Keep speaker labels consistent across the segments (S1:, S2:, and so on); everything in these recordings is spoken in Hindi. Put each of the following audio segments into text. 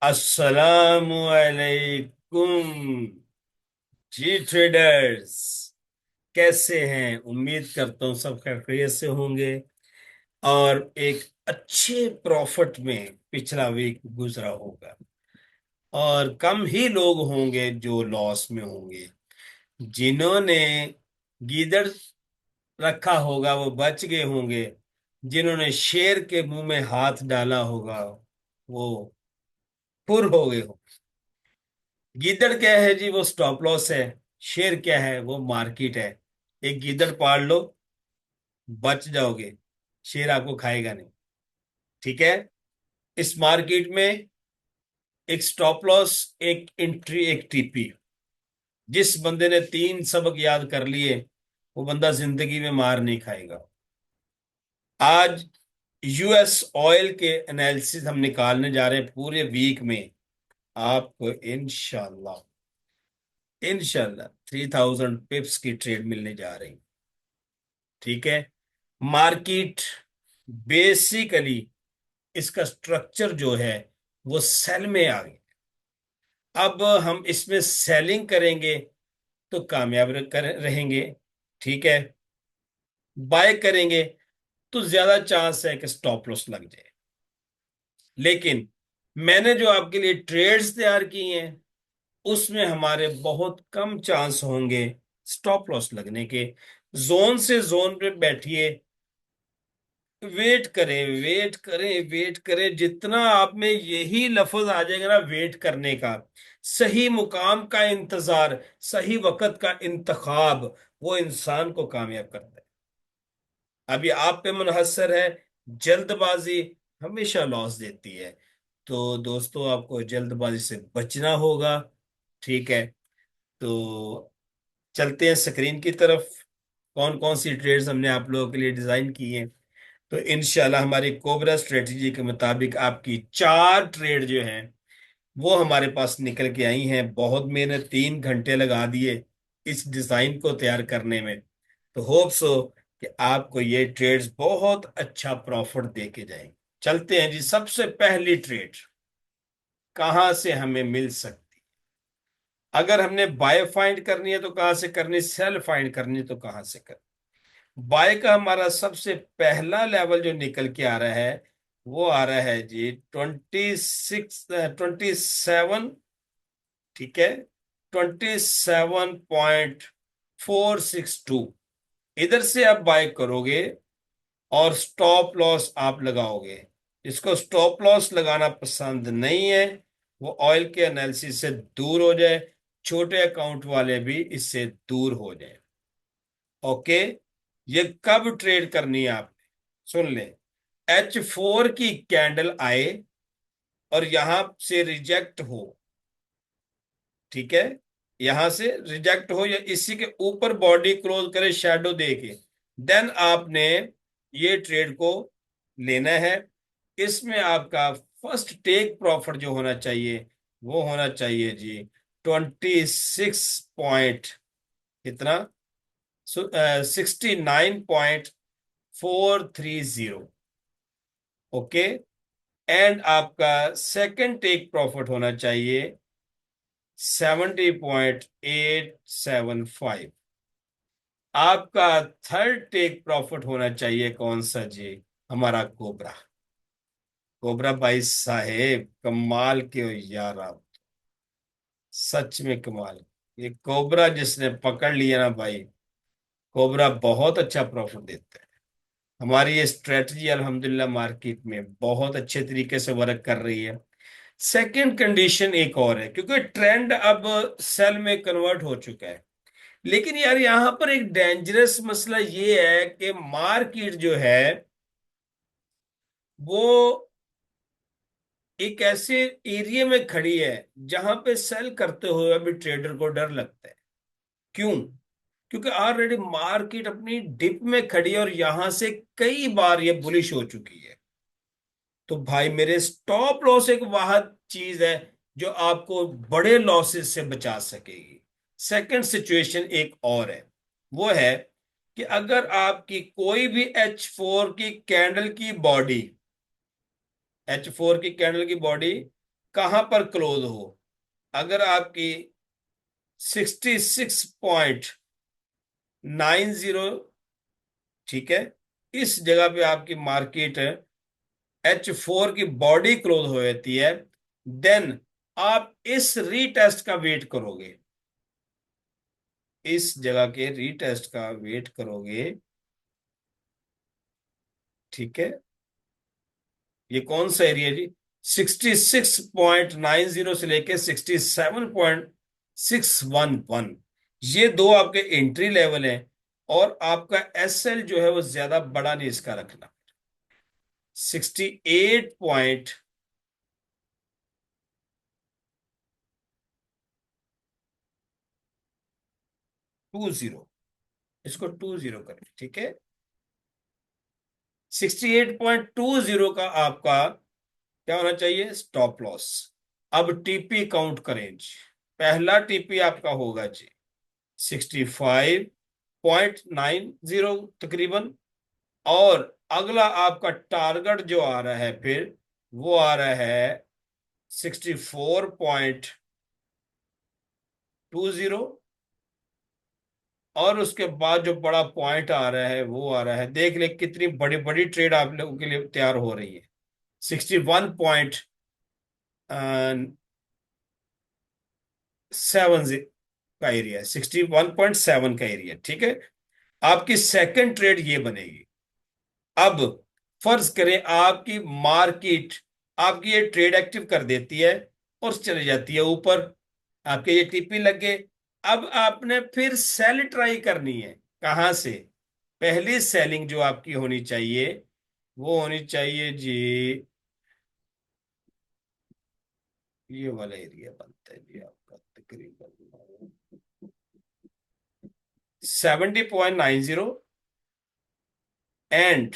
S1: अस्सलामुअलैकुम जी ट्रेडर्स। कैसे हैं? उम्मीद करता हूँ सब खैरियत से होंगे। और एक अच्छे प्रॉफिट में पिछला वीक गुजरा होगा। और कम ही लोग होंगे जो लॉस में होंगे। जिन्होंने गीदड़ रखा होगा वो बच गए होंगे। जिन्होंने शेर के मुंह में हाथ डाला होगा वो फुर हो गए हो। गीदड़ क्या है जी? वो स्टॉप लॉस है। शेर क्या है? वो मार्केट है। एक गीदड़ पाल लो, बच जाओगे। शेर आपको खाएगा नहीं। ठीक है। इस मार्केट में एक स्टॉप लॉस, एक एंट्री, एक टीपी। जिस बंदे ने तीन सबक याद कर लिए वो बंदा जिंदगी में मार नहीं खाएगा। आज यूएस ऑयल के एनालिसिस हम निकालने जा रहे हैं पूरे वीक में। आपको इंशाल्लाह इंशाल्लाह 3000 पिप्स की ट्रेड मिलने जा रही। ठीक है। मार्केट बेसिकली इसका स्ट्रक्चर जो है वो सेल में आ गया। अब हम इसमें सेलिंग करेंगे तो कामयाब रहेंगे। ठीक है। बाय करेंगे तो ज्यादा चांस है कि स्टॉप लॉस लग जाए। लेकिन मैंने जो आपके लिए ट्रेड्स तैयार की हैं उसमें हमारे बहुत कम चांस होंगे स्टॉप लॉस लगने के। जोन से जोन पे बैठिए। वेट करें, वेट करें, वेट करें। जितना आप में यही लफ्ज आ जाएगा ना, वेट करने का, सही मुकाम का इंतजार, सही वक्त का इंतखाब, वो इंसान को कामयाब करता है। अभी आप पे मुनहसर है। जल्दबाजी हमेशा लॉस देती है। तो दोस्तों आपको जल्दबाजी से बचना होगा। ठीक है। तो चलते हैं स्क्रीन की तरफ। कौन कौन सी ट्रेड्स हमने आप लोगों के लिए डिजाइन की हैं। तो इंशाल्लाह हमारी कोबरा स्ट्रेटजी के मुताबिक आपकी चार ट्रेड जो हैं वो हमारे पास निकल के आई हैं। बहुत मेहनत, 3 घंटे लगा दिए इस डिजाइन को तैयार करने में। तो होप सो कि आपको ये ट्रेड्स बहुत अच्छा प्रॉफिट दे के जाएंगे। चलते हैं जी। सबसे पहली ट्रेड कहाँ से हमें मिल सकती? अगर हमने बाय फाइंड करनी है तो कहाँ से करनी, सेल फाइंड करनी है तो कहाँ से करनी। बाय का हमारा सबसे पहला लेवल जो निकल के आ रहा है वो आ रहा है जी 27। ठीक है। 27.462। इधर से आप बाय करोगे और स्टॉप लॉस आप लगाओगे। जिसको स्टॉप लॉस लगाना पसंद नहीं है वो ऑयल के एनालिसिस से दूर हो जाए। छोटे अकाउंट वाले भी इससे दूर हो जाए। ओके। ये कब ट्रेड करनी है आपने? सुन ले। H4 की कैंडल आए और यहां से रिजेक्ट हो। ठीक है। यहां से रिजेक्ट हो या इसी के ऊपर बॉडी क्लोज करे शैडो दे के, देन आपने ये ट्रेड को लेना है। इसमें आपका फर्स्ट टेक प्रॉफिट जो होना चाहिए वो होना चाहिए जी 26 पॉइंट, कितना, 69.430। ओके। एंड आपका सेकंड टेक प्रॉफिट होना चाहिए 70.875। आपका थर्ड टेक प्रॉफिट होना चाहिए कौन सा जी? हमारा कोबरा। कोबरा भाई साहेब कमाल के हो यार आप। सच में कमाल। ये कोबरा जिसने पकड़ लिया ना भाई, कोबरा बहुत अच्छा प्रॉफिट देता है। हमारी ये स्ट्रेटजी अल्हम्दुलिल्लाह मार्केट में बहुत अच्छे तरीके से वर्क कर रही है। सेकंड कंडीशन एक और है, क्योंकि ट्रेंड अब सेल में कन्वर्ट हो चुका है। लेकिन यार यहां पर एक डेंजरस मसला ये है कि मार्केट जो है वो एक ऐसे एरिया में खड़ी है जहां पे सेल करते हुए अभी ट्रेडर को डर लगता है। क्यों? क्योंकि ऑलरेडी मार्केट अपनी डिप में खड़ी है और यहां से कई बार ये बुलिश हो चुकी है। तो भाई मेरे स्टॉप लॉस एक वाहद चीज है जो आपको बड़े लॉसेस से बचा सकेगी। सेकंड सिचुएशन एक और है। वो है कि अगर आपकी कोई भी H4 की कैंडल की बॉडी, H4 की कैंडल की बॉडी कहां पर क्लोज हो। अगर आपकी 66.90, ठीक है, इस जगह पे आपकी मार्केट H4 की बॉडी क्लोज हो जाती है, देन आप इस रीटेस्ट का वेट करोगे, इस जगह के रीटेस्ट का वेट करोगे। ठीक है, ये कौन सा एरिया जी? 66.90 से लेके 67.611, ये दो आपके एंट्री लेवल हैं। और आपका एसएल जो है वो ज्यादा बड़ा नहीं इसका रखना। 68.20, इसको 20 करें, ठीक है। 68.20 का आपका क्या होना चाहिए? Stop loss. अब टीपी काउंट करें जी। पहला टीपी आपका होगा जी 65.90 तकरीबन। और अगला आपका टारगेट जो आ रहा है फिर, वो आ रहा है 64.20। और उसके बाद जो बड़ा पॉइंट आ रहा है वो आ रहा है, देख ले कितनी बड़ी बड़ी ट्रेड आप लोगों के लिए तैयार हो रही है। 61.7 का एरिया, 61.7 का एरिया, ठीक है। आपकी सेकंड ट्रेड ये बनेगी। अब फर्ज करें आपकी मार्केट आपकी ये ट्रेड एक्टिव कर देती है और चली जाती है ऊपर, आपके ये टीपी लग गए। अब आपने फिर सेल ट्राई करनी है। कहां से? पहली सेलिंग जो आपकी होनी चाहिए वो होनी चाहिए जी, ये वाला एरिया बनता है जी आपका तकरीबन 70.90 एंड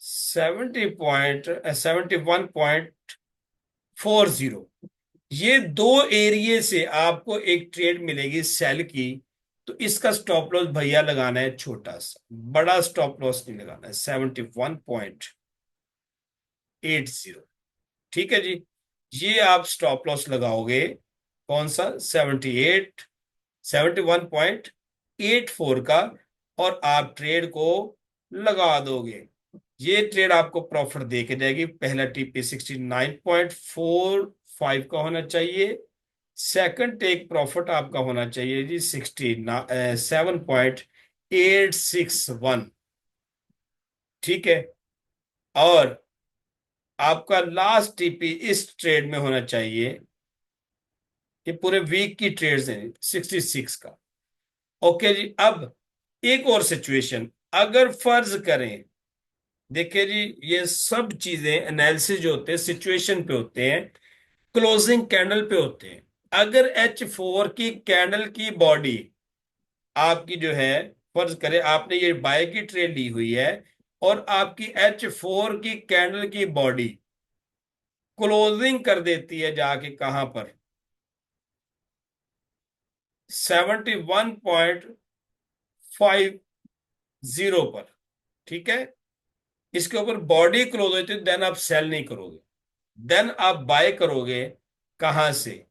S1: 71.40। ये दो एरिए से आपको एक ट्रेड मिलेगी सेल की। तो इसका स्टॉप लॉस भैया लगाना है छोटा सा, बड़ा स्टॉप लॉस नहीं लगाना है, 71.80। ठीक है जी। ये आप स्टॉप लॉस लगाओगे कौन सा? 71.84 का। और आप ट्रेड को लगा दोगे। ये ट्रेड आपको प्रॉफिट दे के जाएगी। पहला टीपी 69.45 का होना चाहिए। सेकंड टेक प्रॉफिट आपका होना चाहिए जी 67.861। ठीक है। और आपका लास्ट टीपी इस ट्रेड में होना चाहिए, ये पूरे वीक की ट्रेड्स हैं, 66 का। ओके जी। अब एक और सिचुएशन अगर फर्ज करें, देखिए जी, ये सब चीजें एनालिसिस जो होते हैं सिचुएशन पे होते हैं, क्लोजिंग कैंडल पे होते हैं। अगर H4 की कैंडल की बॉडी आपकी जो है, फर्ज करें आपने ये बाय की ट्रेड ली हुई है और आपकी H4 की कैंडल की बॉडी क्लोजिंग कर देती है जाके कहां पर? 71.50 पर। ठीक है। इसके ऊपर बॉडी क्लोज होती है, देन आप सेल नहीं करोगे, देन आप बाय करोगे। कहां से?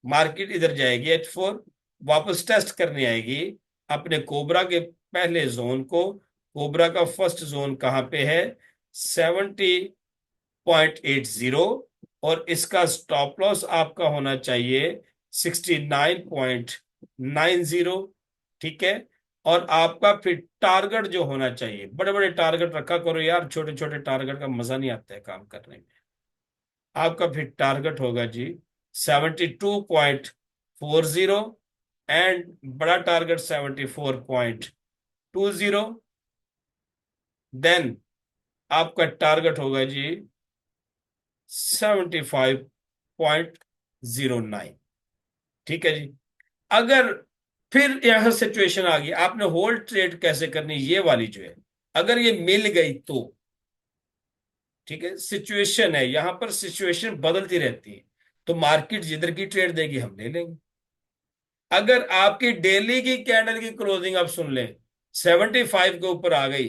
S1: मार्केट इधर जाएगी H4, वापस टेस्ट करने आएगी अपने कोबरा के पहले जोन को। कोबरा का फर्स्ट जोन कहां पे है? 70.80। और इसका स्टॉप लॉस आपका होना चाहिए 69.90। ठीक है। और आपका फिर टारगेट जो होना चाहिए, बड़े बड़े टारगेट रखा करो यार, छोटे छोटे टारगेट का मजा नहीं आता है काम करने में। आपका फिर टारगेट होगा जी 72.40 एंड बड़ा टारगेट 74.20। देन आपका टारगेट होगा जी 75.09। ठीक है जी। अगर फिर यहां सिचुएशन आ गई, आपने होल्ड ट्रेड कैसे करनी, ये वाली जो है, अगर ये मिल गई तो ठीक है। सिचुएशन है यहां पर, सिचुएशन बदलती रहती है। तो मार्केट जिधर की ट्रेड देगी हम ले लेंगे। अगर आपकी डेली की कैंडल की क्लोजिंग आप सुन लें 75 के ऊपर आ गई,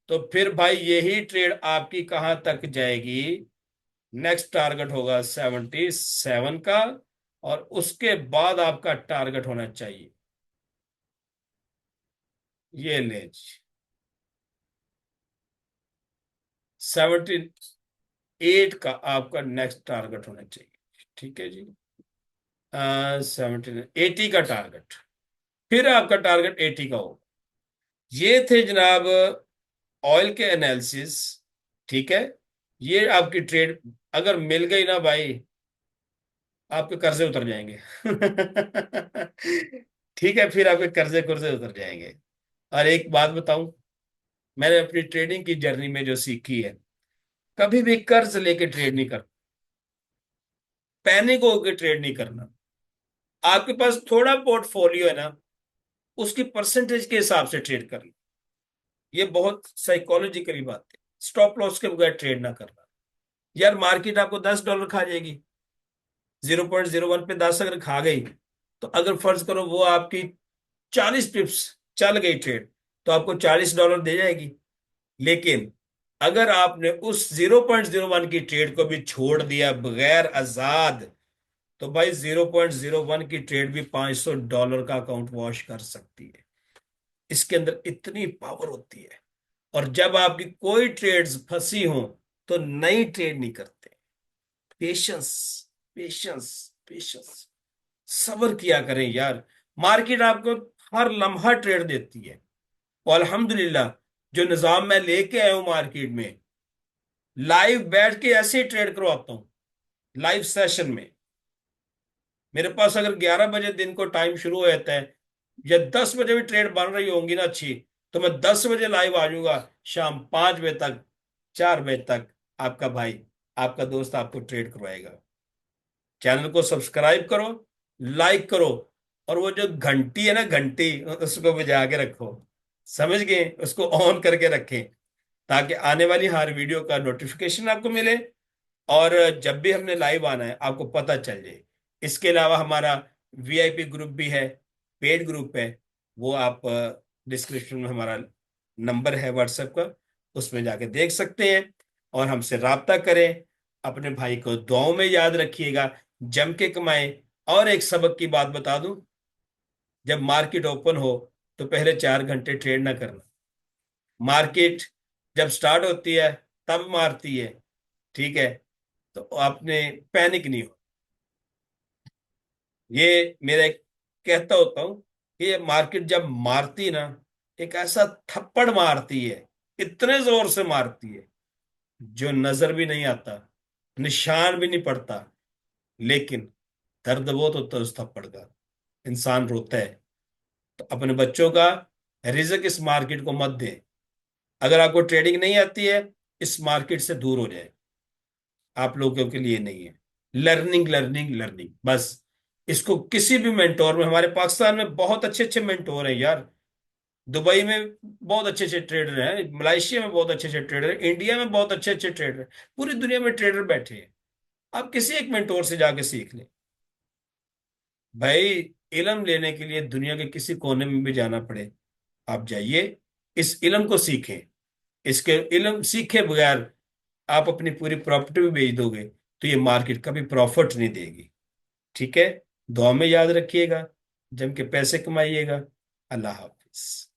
S1: तो फिर भाई यही ट्रेड आपकी कहां तक जाएगी? नेक्स्ट टारगेट होगा 77 का, और उसके बाद आपका टारगेट होना चाहिए, ये ले, 78 का आपका नेक्स्ट टारगेट होना चाहिए। ठीक है जी। 80 का टारगेट, फिर आपका टारगेट 80 का होगा। ये थे जनाब ऑयल के एनालिसिस। ठीक है, ये आपकी ट्रेड अगर मिल गई ना भाई, आपके कर्जे उतर जाएंगे। ठीक है, फिर आपके कर्जे कुर्जे उतर जाएंगे। और एक बात बताऊं, मैंने अपनी ट्रेडिंग की जर्नी में जो सीखी है, कभी भी कर्ज लेके ट्रेड नहीं करना, पैनिक होकर ट्रेड नहीं करना। आपके पास थोड़ा पोर्टफोलियो है ना, उसकी परसेंटेज के हिसाब से ट्रेड करना। ये बहुत साइकोलॉजिकली बात है। स्टॉप लॉस के बगैर ट्रेड ना करना। यार मार्केट आपको $10 खा जाएगी, 0.01 पे 10 अगर खा गई, तो अगर फर्ज करो वो आपकी 40 पिप्स चल गई ट्रेड, तो आपको $40 दे जाएगी। लेकिन अगर आपने उस 0.01 की ट्रेड को भी छोड़ दिया बगैर आजाद, तो भाई 0.01 की ट्रेड भी $500 का अकाउंट वॉश कर सकती है। इसके अंदर इतनी पावर होती है। और जब आपकी कोई ट्रेड्स फंसी हो, तो नई ट्रेड नहीं करते। पेशेंस, पेशेंस, पेशेंस, सब्र किया करें यार। मार्केट आपको हर लम्हा ट्रेड देती है। और अल्हम्दुलिल्लाह, जो निजाम मैं लेके आया हूं मार्केट में, लाइव बैठ के ऐसे ट्रेड करवाता हूं। लाइव सेशन में मेरे पास अगर 11 बजे दिन को टाइम शुरू हो जाता है, या 10 बजे भी ट्रेड बन रही होंगी ना अच्छी, तो मैं 10 बजे लाइव आ जाऊंगा। शाम 5 बजे तक, 4 बजे तक आपका भाई, आपका दोस्त आपको ट्रेड करवाएगा। चैनल को सब्सक्राइब करो, लाइक करो, और वो जो घंटी है ना, घंटी, उसको बजा के रखो। समझ गए? उसको ऑन करके रखें, ताकि आने वाली हर वीडियो का नोटिफिकेशन आपको मिले, और जब भी हमने लाइव आना है आपको पता चल जाए। इसके अलावा हमारा वीआईपी ग्रुप भी है, पेड ग्रुप है। वो आप डिस्क्रिप्शन में हमारा नंबर है व्हाट्सएप का, उसमें जाके देख सकते हैं, और हमसे राब्ता करें। अपने भाई को दुआओं में याद रखिएगा, जम के कमाएं। और एक सबक की बात बता दूं, जब मार्केट ओपन हो, तो पहले 4 घंटे ट्रेड ना करना। मार्केट जब स्टार्ट होती है तब मारती है। ठीक है, तो आपने पैनिक नहीं हो। ये मेरा एक कहता होता हूं कि ये मार्केट जब मारती ना, एक ऐसा थप्पड़ मारती है, इतने जोर से मारती है, जो नजर भी नहीं आता, निशान भी नहीं पड़ता। लेकिन दर्द बहुत होता है उस थप्पड़ का, इंसान रोता है। तो अपने बच्चों का रिजक इस मार्केट को मत दे। अगर आपको ट्रेडिंग नहीं आती है, इस मार्केट से दूर हो जाए। आप लोगों के लिए नहीं है। लर्निंग, लर्निंग, लर्निंग, बस। इसको किसी भी मेंटोर में, हमारे पाकिस्तान में बहुत अच्छे अच्छे मेंटोर हैं यार। दुबई में बहुत अच्छे अच्छे ट्रेडर हैं, मलेशिया में बहुत अच्छे अच्छे ट्रेडर हैं, इंडिया में बहुत अच्छे अच्छे ट्रेडर हैं। पूरी दुनिया में ट्रेडर बैठे हैं। आप किसी एक मेंटोर से जाके सीख लें भाई। इल्म लेने के लिए दुनिया के किसी कोने में भी जाना पड़े, आप जाइए, इस इल्म को सीखें। इसके इल्म सीखे बगैर आप अपनी पूरी प्रॉपर्टी भी बेच दोगे, तो ये मार्केट कभी प्रॉफिट नहीं देगी। ठीक है, दुआ में याद रखिएगा, जम के पैसे कमाइएगा। अल्लाह हाफिज।